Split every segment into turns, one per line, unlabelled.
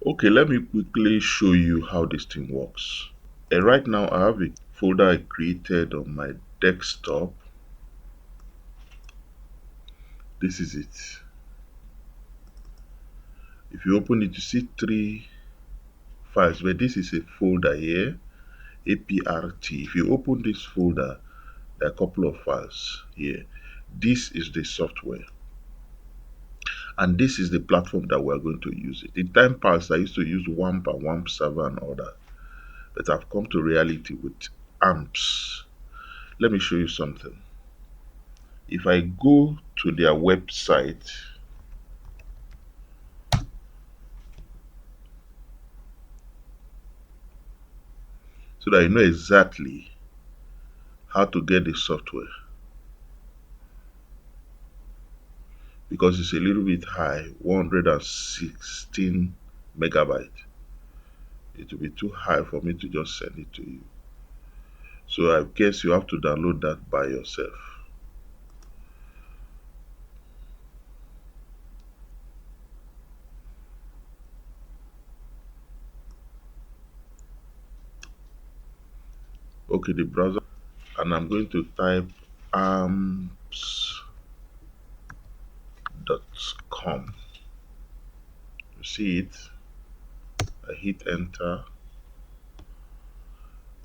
Okay, let me quickly show you how this thing works. And right now I have a folder I created on my desktop. This is it. If you open it, you see three files, but this is a folder here, APRT. If you open this folder, there are a couple of files here. This is the software, and this is the platform that we're going to use it. In time past, I used to use WAMP and WAMP server and all that, but I've come to reality with AMPS. Let me show you something. If I go to their website, so that you know exactly how to get the software, because it's a little bit high, 116 megabyte. It will be too high for me to just send it to you. So I guess you have to download that by yourself. Okay, the browser, and I'm going to type amps.com. You see it? I hit enter.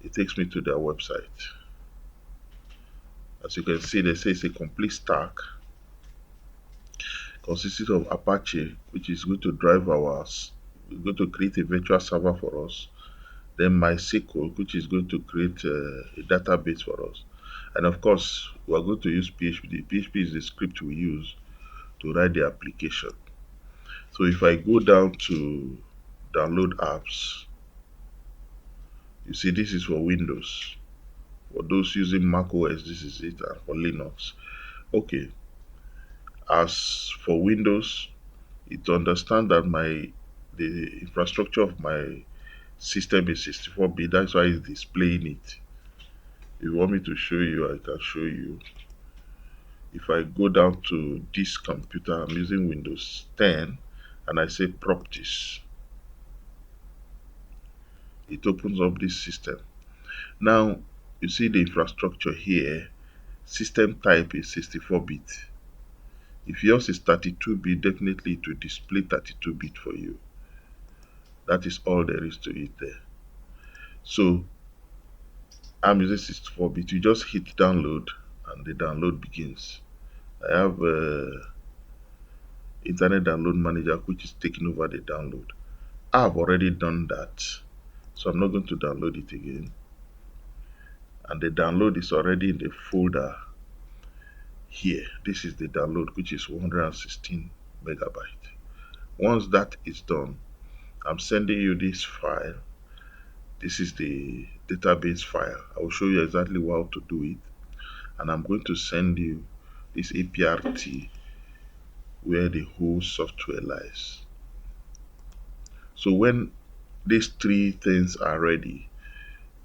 It takes me to their website. As you can see, they say it's a complete stack consisting of Apache, which is going to drive we're going to create a virtual server for us. Then MySQL, which is going to create a database for us. And of course, we're going to use PHP. The PHP is the script we use to write the application. So if I go down to download apps, you see this is for Windows. For those using Mac OS, this is it, and for Linux. Okay, as for Windows, it understands that the infrastructure of my system is 64-bit. That's why it's displaying it. If you want me to show you, I can show you. If I go down to this computer, I'm using Windows 10, and I say properties, it opens up this system. Now, you see the infrastructure here. System type is 64-bit. If yours is 32-bit, definitely it will display 32-bit for you. That is all there is to it there. So I'm using 64-bit. You just hit download, and the download begins. I have Internet Download Manager, which is taking over the download. I've already done that, so I'm not going to download it again. And the download is already in the folder here. This is the download, which is 116 megabyte. Once that is done, I'm sending you this file. This is the database file. I will show you exactly how to do it, and I'm going to send you this APRT where the whole software lies. So when these three things are ready,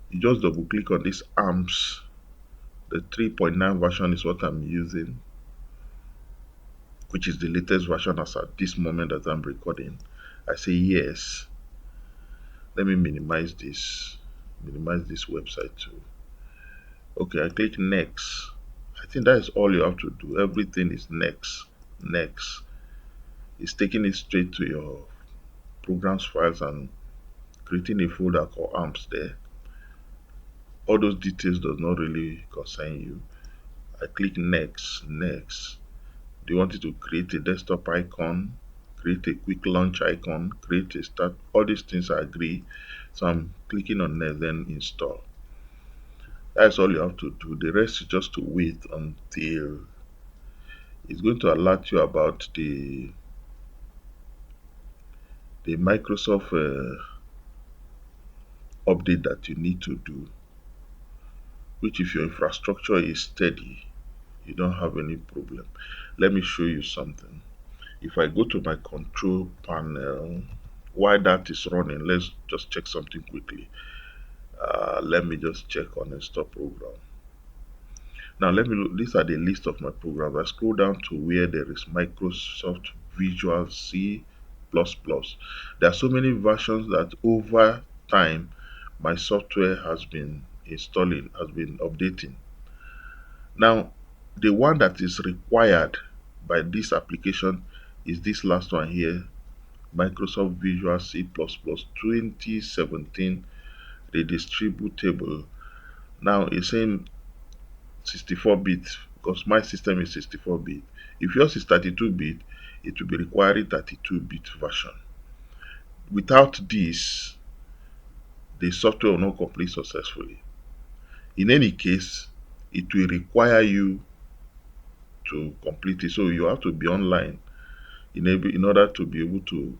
you just double click on this AMPS. The 3.9 version is what I'm using, which is the latest version as at this moment that I'm recording. I say yes. Let me minimize this website too. Okay, I click next. I think that is all you have to do. Everything is next. Next. It's taking it straight to your programs files and creating a folder called amps there. All those details does not really concern you. I click next. Next. Do you want it to create a desktop icon, create a quick launch icon, create a start? All these things I agree. So I'm clicking on next, then install. That's all you have to do. The rest is just to wait until it's going to alert you about the Microsoft update that you need to do, which if your infrastructure is steady, you don't have any problem. Let me show you something. If I go to my control panel, while that is running, let's just check something quickly. Let me just check on install program. Now let me look. These are the list of my programs. I scroll down to where there is Microsoft Visual C++. There are so many versions that over time my software has been installing, has been updating. Now, the one that is required by this application is this last one here, Microsoft Visual C++ 2017 redistributable. Now it's saying 64-bit because my system is 64-bit. If yours is 32-bit, it will be requiring 32-bit version. Without this, the software will not complete successfully. In any case, it will require you to complete it. So you have to be online in order to be able to,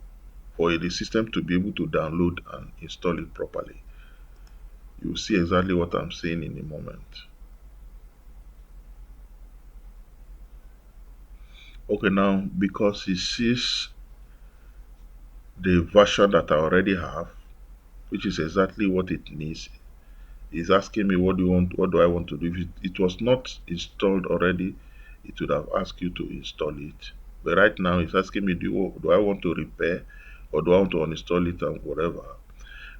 for the system to be able to download and install it properly. You'll see exactly what I'm saying in a moment. Okay, now because it sees the version that I already have, which is exactly what it needs, it's asking me what do you want, what do I want to do. If it was not installed already, it would have asked you to install it. But right now it's asking me do I want to repair or do I want to uninstall it and whatever.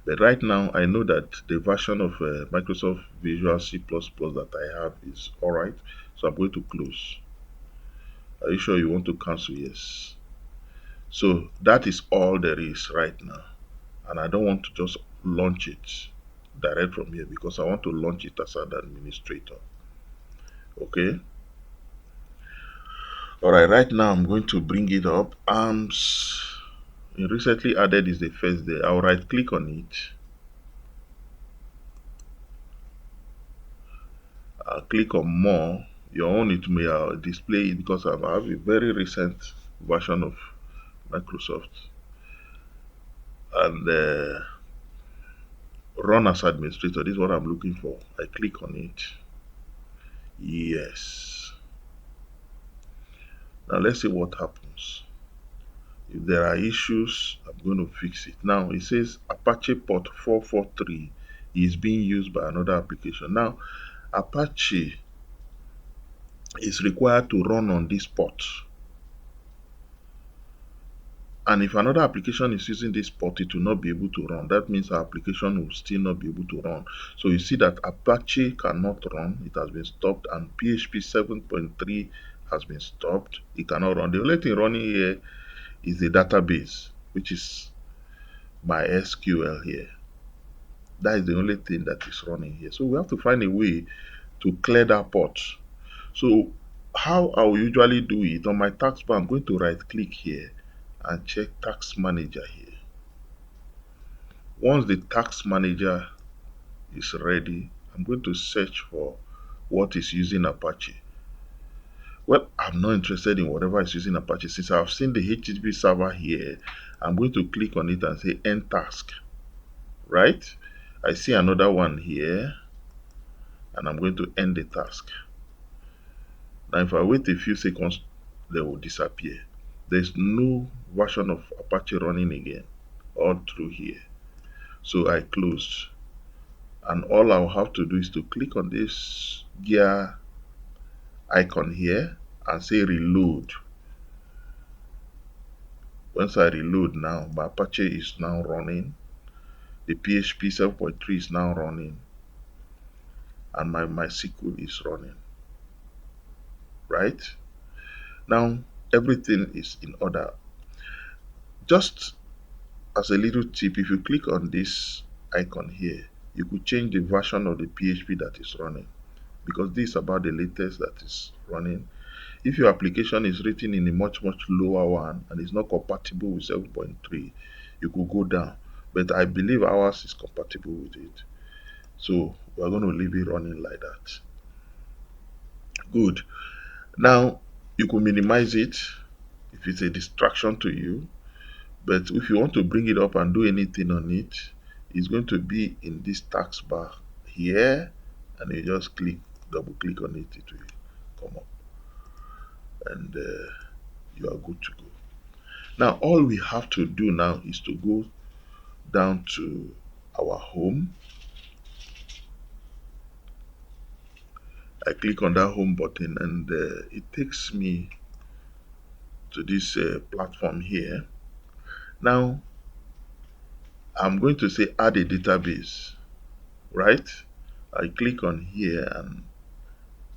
But right now I know that the version of Microsoft Visual C++ that I have is alright. So I'm going to close. Are you sure you want to cancel? Yes. So that is all there is right now. And I don't want to just launch it direct from here because I want to launch it as an administrator. Okay. All right. Right now I'm going to bring it up. Recently added is the first day. I'll right click on it. I'll click on more. Your own it may display it because I have a very recent version of Microsoft and run as administrator. This is what I'm looking for. I click on it. Yes. Now let's see what happens. If there are issues, I'm going to fix it. Now it says Apache port 443 is being used by another application. Now Apache is required to run on this port. And if another application is using this port, it will not be able to run. That means our application will still not be able to run. So you see that Apache cannot run. It has been stopped, and PHP 7.3 has been stopped. It cannot run. The only thing running here is the database, which is my SQL here. That is the only thing that is running here. So we have to find a way to clear that port. So how I will usually do it on my taskbar, I'm going to right click here and check task manager here. Once the task manager is ready, I'm going to search for what is using Apache. Well, I'm not interested in whatever is using Apache. Since I've seen the HTTP server here, I'm going to click on it and say end task. Right? I see another one here and I'm going to end the task. Now if I wait a few seconds, they will disappear. There's no version of Apache running again all through here. So I closed, and all I'll have to do is to click on this gear icon here and say reload. Once I reload now, my Apache is now running. The PHP 7.3 is now running, and my MySQL is running. Right? Now everything is in order. Just as a little tip, if you click on this icon here, you could change the version of the PHP that is running, because this is about the latest that is running. If your application is written in a much lower one and is not compatible with 7.3, you could go down, but I believe ours is compatible with it, so we're going to leave it running like that. Good. Now you could minimize it if it's a distraction to you. But if you want to bring it up and do anything on it, it's going to be in this taskbar here, and you just double click on it, it will come up, and you are good to go. Now all we have to do now is to go down to our home. I click on that home button, and it takes me to this platform here. Now I'm going to say add a database, right? I click on here and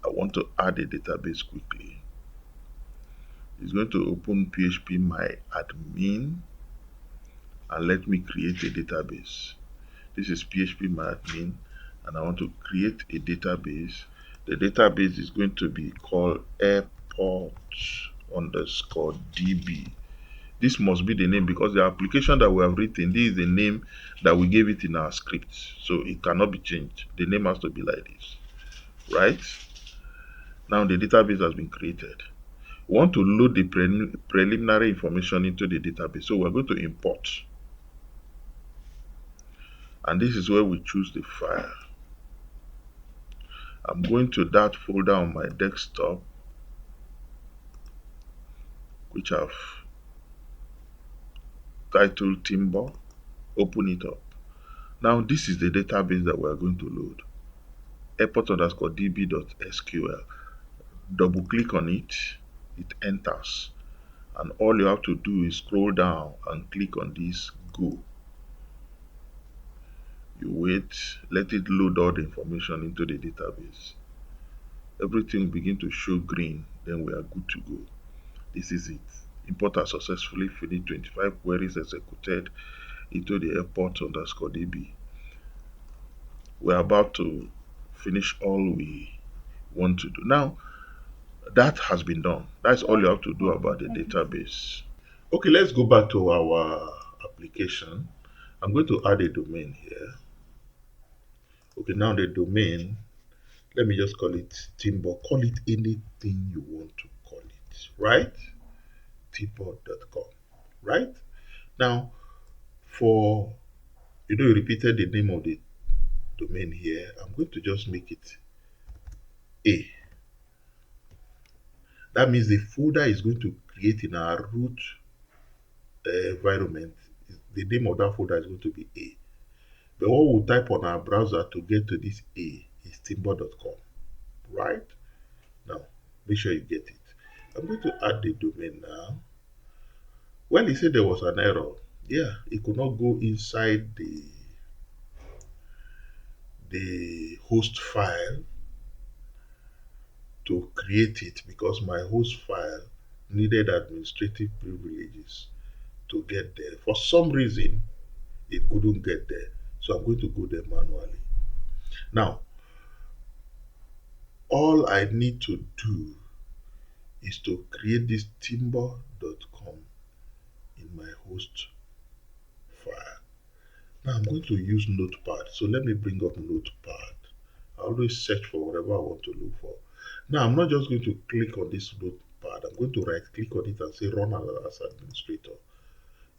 I want to add a database quickly. It's going to open PHP my admin and let me create a database. This is PHP my admin and I want to create a database. The database is going to be called airport underscore DB. This must be the name because the application that we have written, this is the name that we gave it in our script. So it cannot be changed. The name has to be like this, right? Now the database has been created. We want to load the preliminary information into the database. So we're going to import. And this is where we choose the file. I'm going to that folder on my desktop, which I've titled Timber. Open it up. Now this is the database that we're going to load. Airport underscore db.sql. Double click on it, it enters. And all you have to do is scroll down and click on this go. You wait, let it load all the information into the database. Everything begin to show green, then we are good to go. This is it. Import has successfully finished 25 queries executed into the airport underscore DB. We're about to finish all we want to do. Now, that has been done. That's all you have to do about the database. Okay, let's go back to our application. I'm going to add a domain here. Okay, now the domain, let me just call it Timber. Call it anything you want to call it, right? Timber.com, right? Now, for, you repeated the name of the domain here. I'm going to just make it A. That means the folder is going to create in our root environment. The name of that folder is going to be A. But what we'll type on our browser to get to this A is timber.com, right? Now, make sure you get it. I'm going to add the domain now. Well, he said there was an error. Yeah, it could not go inside the host file to create it because my host file needed administrative privileges to get there. For some reason, it couldn't get there. So I'm going to go there manually. Now, all I need to do is to create this timber.com in my host file. Now I'm going to use Notepad. So let me bring up Notepad. I always search for whatever I want to look for. Now I'm not just going to click on this Notepad. I'm going to right click on it and say run as administrator.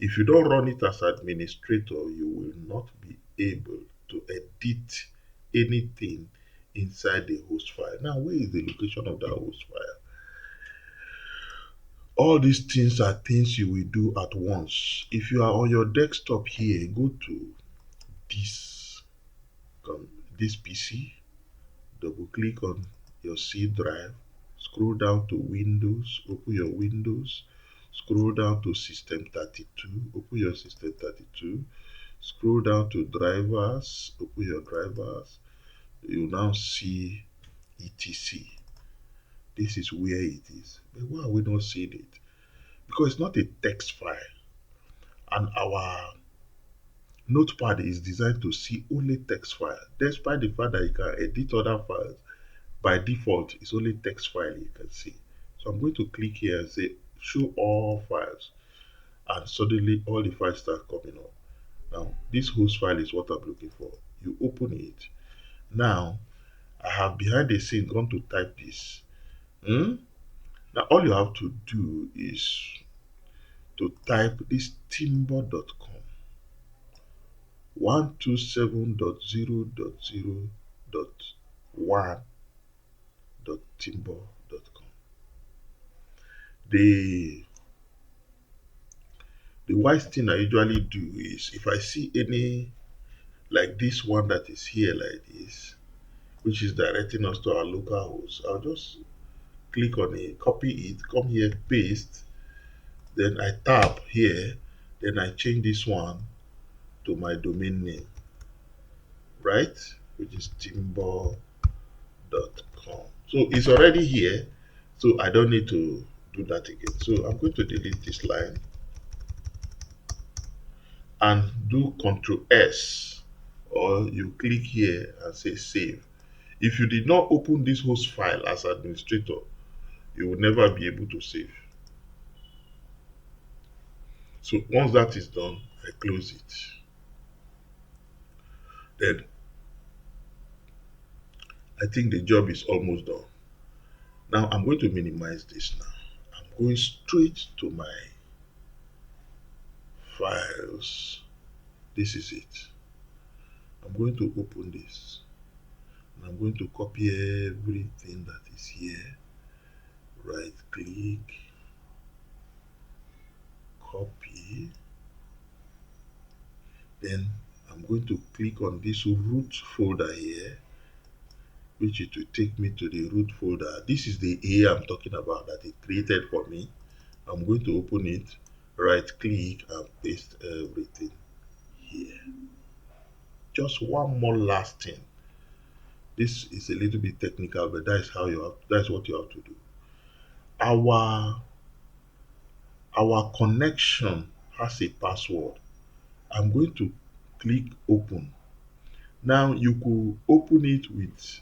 If you don't run it as administrator, you will not be able to edit anything inside the host file. Now, where is the location of that host file? All these things are things you will do at once. If you are on your desktop here, go to this, this PC, double click on your C drive, scroll down to Windows, open your Windows, scroll down to System 32, open your System 32, scroll down to drivers, open your drivers, you now see etc. This is where it is. But why are we not seeing it? Because it's not a text file, and our notepad is designed to see only text file. Despite the fact that you can edit other files, by default it's only text file you can see. So I'm going to click here and say show all files, and suddenly all the files start coming up. Now this host file is what I'm looking for. You open it. Now I have behind the scene gone to type this. Now all you have to do is to type this timber.com 127.0.0.1.timber.com. The wise thing I usually do is if I see any like this one that is here like this, which is directing us to our local host, I'll just click on it, copy it, come here, paste, then I tap here, Then I change this one to my domain name, right? Which is timber.com. So it's already here. So I don't need to do that again. So I'm going to delete this line and do Ctrl S, or you click here and say save. If you did not open this host file as administrator, you will never be able to save. So once that is done, I close it. Then I think the job is almost done. Now I'm going to minimize this now. I'm going straight to my files. This is it. I'm going to open this. And I'm going to copy everything that is here. Right click, copy. Then I'm going to click on this root folder here, which it will take me to the root folder. This is the A I'm talking about that it created for me. I'm going to open it, right click and paste everything here. Just one more last thing. This is a little bit technical, but that's what you have to do. Our our connection has a password. I'm going to click open. Now you could open it with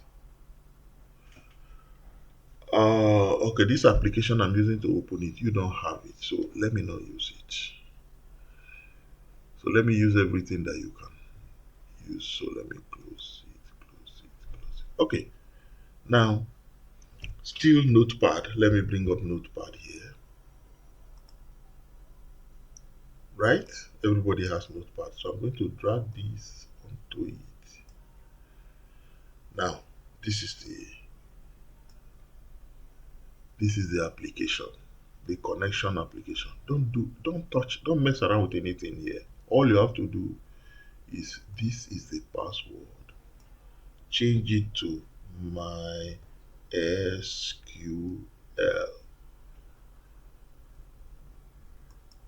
okay, this application I'm using to open it, you don't have it, so let me not use it. So let me use everything that you can use. So let me close it, close it, close it. Okay, now still notepad. Let me bring up notepad here. Right? Everybody has notepad. So I'm going to drag this onto it. Now, this is the application, the connection application. Don't mess around with anything here. All you have to do is this is the password. Change it to my SQL.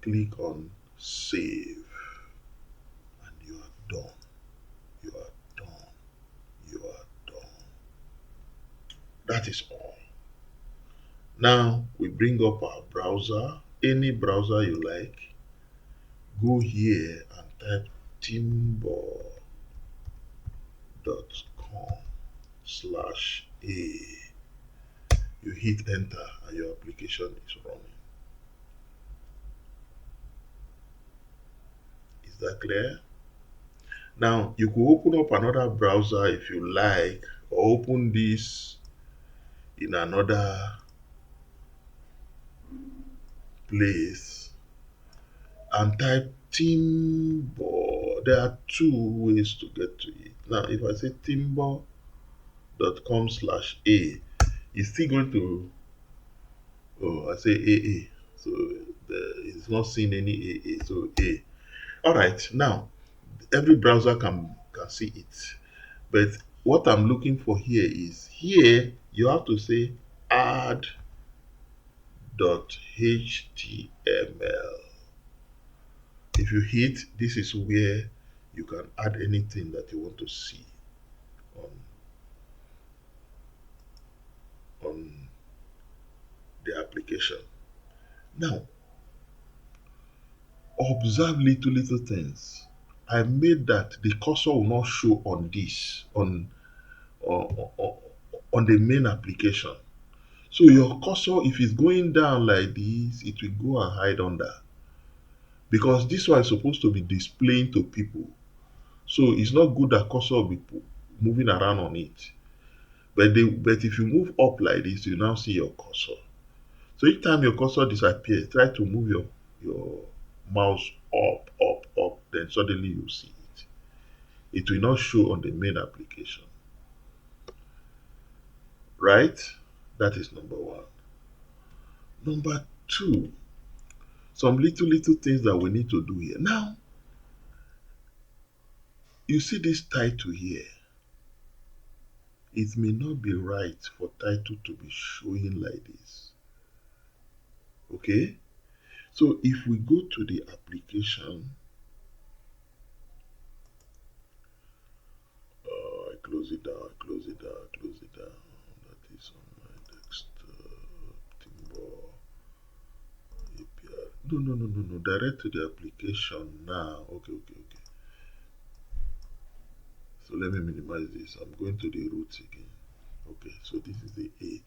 Click on save and you are done. You are done. You are done. That is all. Now we bring up our browser, any browser you like. Go here and type timber.com/a. You hit enter and your application is running. Is that clear? Now you could open up another browser if you like, or open this in another place and type Timber. There are two ways to get to it. Now, if I say timber.com/a, it's still going to, oh, I say AA. So it's not seeing any AA. So A. All right. Now, every browser can see it. But what I'm looking for here is here you have to say add.html. If you hit, this is where you can add anything that you want to see on on the application. Now, observe little things. I made that the cursor will not show on this on, on the main application. So your cursor, if it's going down like this, it will go and hide under, because this one is supposed to be displaying to people. So it's not good that cursor will be moving around on it. But if you move up like this, you now see your cursor. So each time your cursor disappears, try to move your mouse up, then suddenly you see it. It will not show on the main application. Right? That is number one. Number two, some little things that we need to do here. Now, you see this title here. It may not be right for title to be showing like this. Okay? So if we go to the application, I close it down, I close it down, I close it down. That is on my desktop. Timber API. No, no, no, no, no. Direct to the application now. Okay, okay, okay. So let me minimize this. I'm going to the roots again. Okay, so this is the A.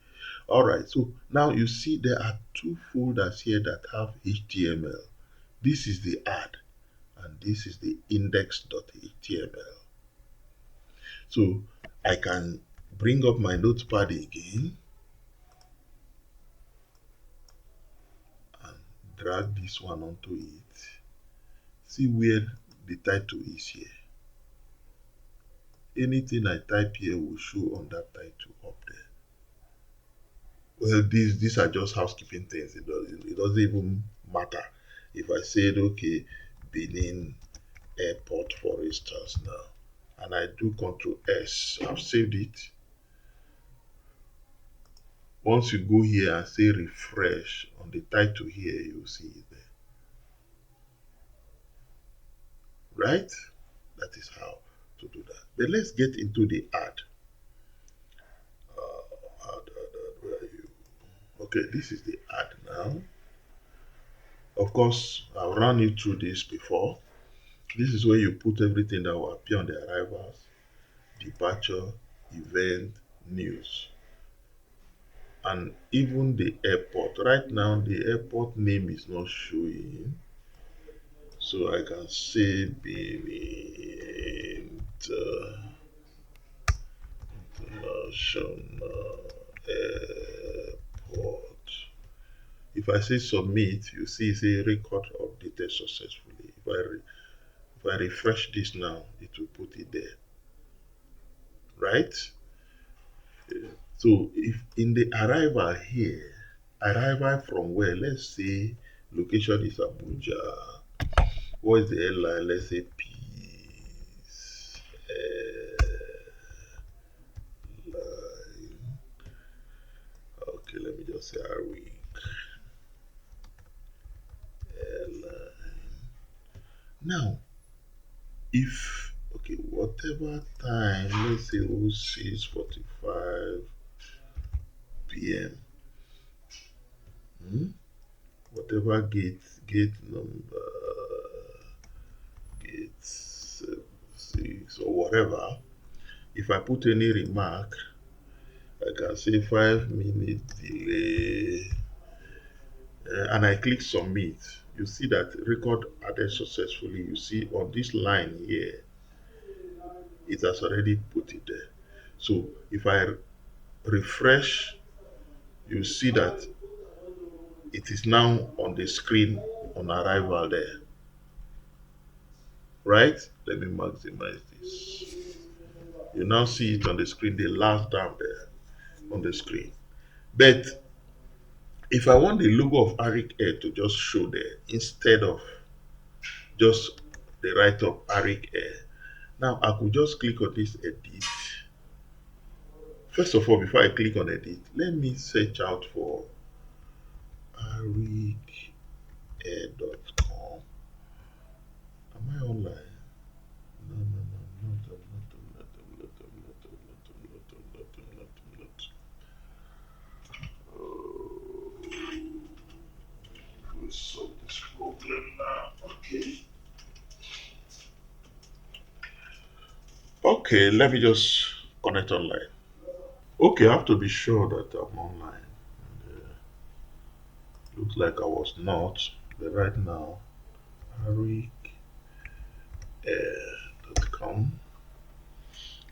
All right, so now you see there are two folders here that have HTML. This is the add, and this is the index.html. So I can bring up my notepad again and drag this one onto it. See where the title is here. Anything I type here will show on that title up there. Well, these are just housekeeping things. It doesn't even matter if I said okay, Benin Airport for instance now, and I do Control S. I've saved it. Once you go here and say refresh on the title here, you'll see it there, right? That is how to do that. But let's get into the add. Where are you? Okay, this is the add now. Of course, I've run you through this before. This is where you put everything that will appear on the arrivals, departure, event, news, and even the airport. Right now, the airport name is not showing, so I can say Benin International Airport. If I say submit, you see say record updated successfully. If I refresh this now, it will put it there, right? So if in the arrival here, arrival from where? Let's say location is Abuja. What is the airline? Let's say Peace Airline. Okay, let me just say Arik Airline. Now, if okay, whatever time, let's say 06:45 p.m. Hmm? Whatever gate number, gate 6 or whatever. If I put any remark, I can say 5 minute delay, and I click submit. You see that record added successfully. You see on this line here, it has already put it there. So if I refresh, you see that it is now on the screen on arrival there, right? Let me maximize this. You now see it on the screen, the last down there on the screen. But if I want the logo of Arik Air to just show there instead of just the write up Arik Air, now I could just click on this edit. First of all, before I click on edit, let me search out for arikair.com. Am I online? No, no, no, not. We'll solve this problem now. Okay. Okay, let me just connect online. Okay, I have to be sure that I'm online. Looks like I was not, but right now, arikair.com.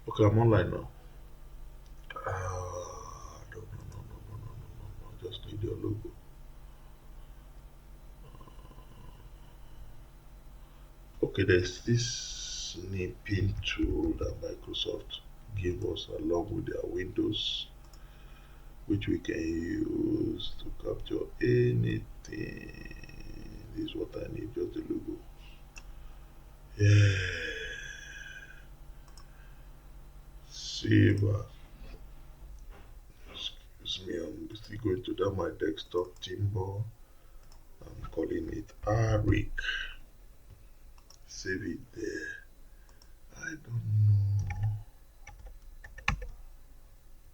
Okay, I'm online now. No, no, no, no, no, no, no, no. I just need your logo. Okay, there's this snipping tool that Microsoft gave us along with their Windows, which we can use to capture anything. This is what I need, just the logo. Yeah. Save as. Excuse me, I'm still going to that my desktop Timber. I'm calling it Arik. Save it there. I don't know.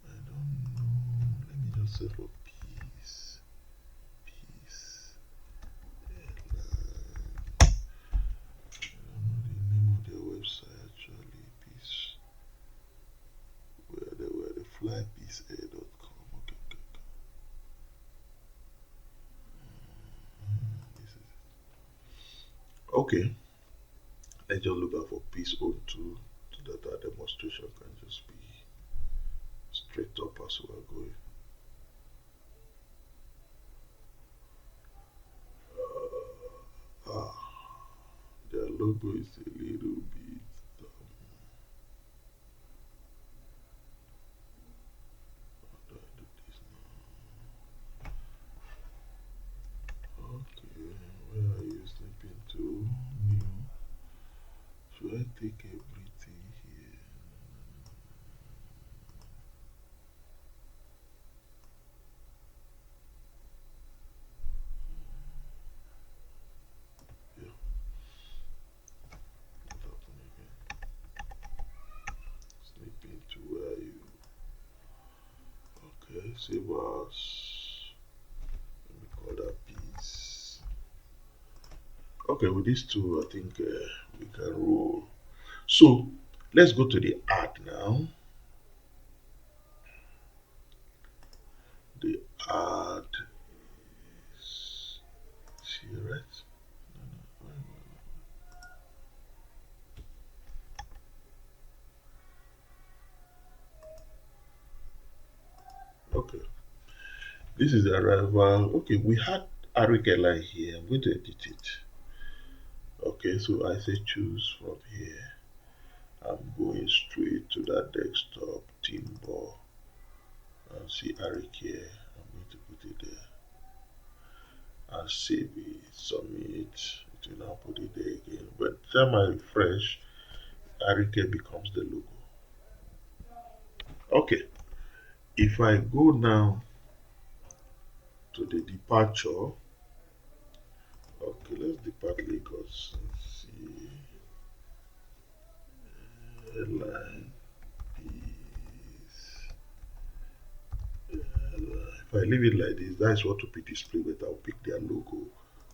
I don't know. Let me just say for peace. Peace. Airline. I don't know the name of their website actually. Peace. Where the flypeaceair.com. Okay, okay, okay. This is okay. Let's just look out for Peace O2 so that our demonstration can just be straight up as we are going. Ah, their logo is a little bit. How do I do this now? Okay, where are you slipping to? New. Should I take everything here? Yeah, what happened again? Slipping to where are you? Okay, save as. Let me call that piece. Okay, with these two, I think we can roll. So let's go to the ad now. The ad is here, right? Okay, this is the arrival. Okay, we had Arigela here. I'm going to edit it. Okay, so I say choose from here. I'm going straight to that desktop, Timber, and see Arik here. I'm going to put it there and save it, submit. It will now put it there again. But time I refresh, Arike becomes the logo. Okay, if I go now to the departure, okay, let's depart Lagos. Let's see, airline, peace. If I leave it like this, that's what will be displayed, but I'll pick their logo,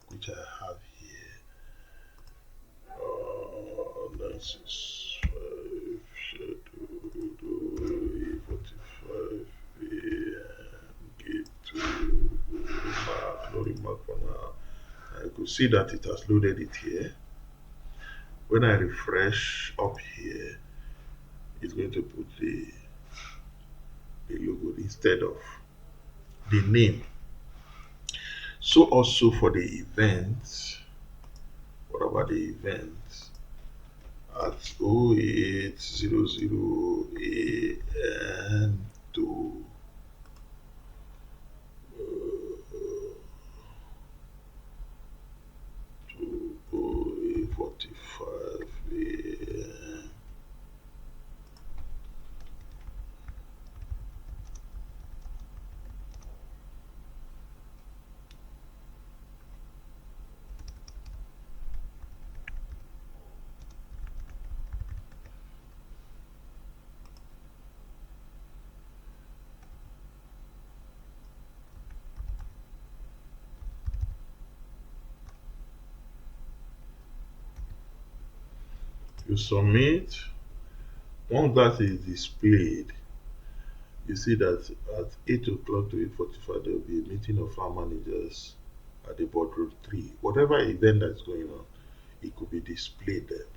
which I have here. That's is 5, schedule 45 a.m. Get to mark, loading mark for now. I could see that it has loaded it here. When I refresh up here, it's going to put the logo instead of the name. So also for the event, what about the event? At 0800 AM to 08:45 AM. You submit. Once that is displayed, you see that at 8 o'clock to 8:45 there will be a meeting of farm managers at the boardroom 3. Whatever event that's going on, it could be displayed there.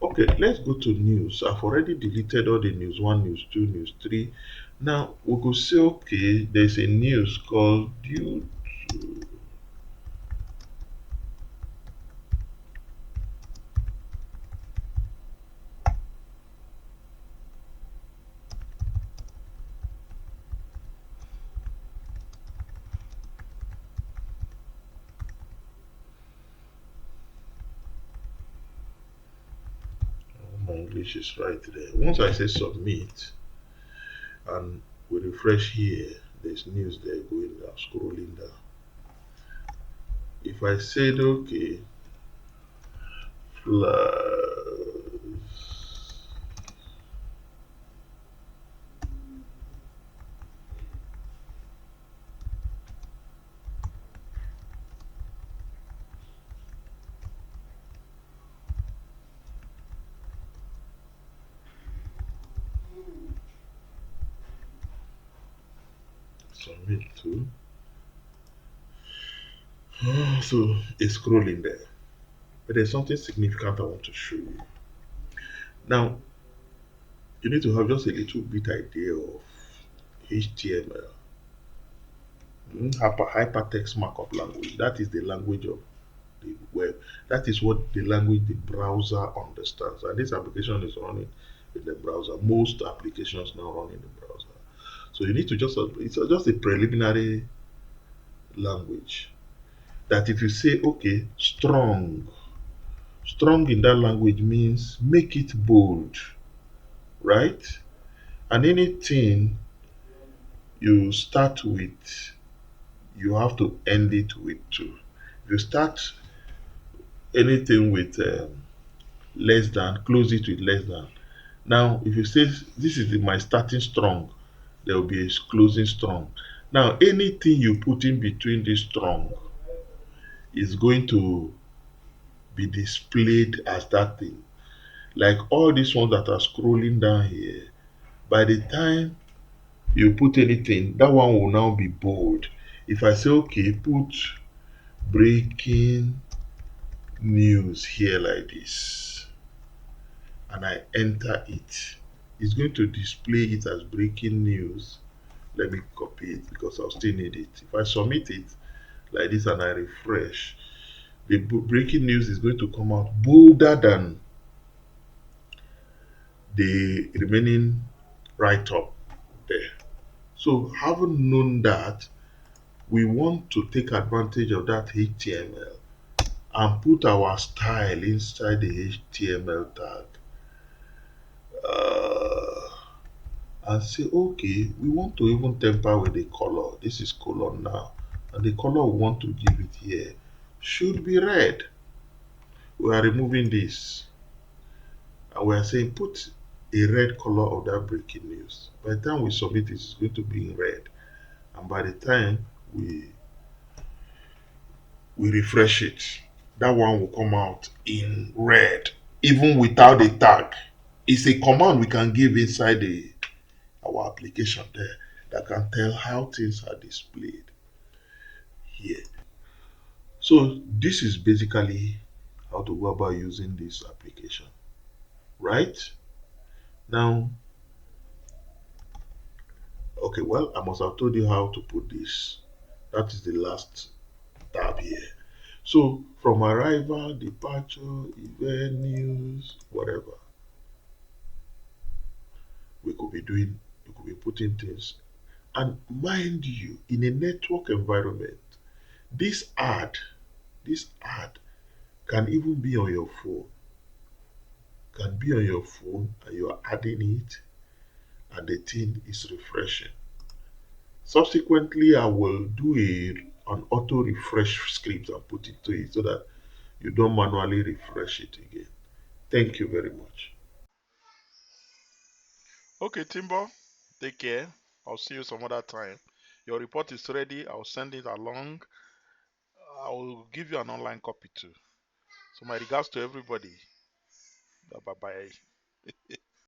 Okay, let's go to news. I've already deleted all the news 1, news 2, news 3. Now we could say, okay, there's a news called due to. My English is right there. Once I say submit and we refresh here, there's news there going down, scrolling down. If I said, okay, plus submit to, so it's scrolling there. But there's something significant I want to show you. Now, you need to have just a little bit idea of HTML, hypertext markup language. That is the language of the web. That is what the language the browser understands. And this application is running in the browser. Most applications now run in the browser. So you need to just, it's just a preliminary language that if you say, okay, strong in that language means make it bold, right? And anything you start with, you have to end it with two. If you start anything with less than, close it with less than. Now, if you say this is my starting strong, there will be a closing strong. Now, anything you put in between this strong is going to be displayed as that thing. Like all these ones that are scrolling down here, by the time you put anything, that one will now be bold. If I say, okay, put breaking news here like this, and I enter it, it's going to display it as breaking news. Let me copy it because I'll still need it. If I submit it like this and I refresh, the breaking news is going to come out bolder than the remaining write up there. So, having known that, we want to take advantage of that HTML and put our style inside the HTML tag. Uh, and say, okay, we want to even temper with the color. This is color now. And the color we want to give it here should be red. We are removing this. And we are saying put a red color of that breaking news. By the time we submit it, it's going to be in red. And by the time we refresh it, that one will come out in red, even without the tag. It's a command we can give inside our application there that can tell how things are displayed here. So this is basically how to go about using this application, right? Now, okay, well, I must have told you how to put this. That is the last tab here. So from arrival, departure, event, news, whatever, we could be putting things. And mind you, in a network environment, this ad, this ad can even be on your phone, can be on your phone and you're adding it and the thing is refreshing. Subsequently, I will do an auto refresh script and put it to it so that you don't manually refresh it again. Thank you very much.
Okay, Timbo, take care. I'll see you some other time. Your report is ready. I'll send it along. I'll give you an online copy too. So, my regards to everybody. Bye bye.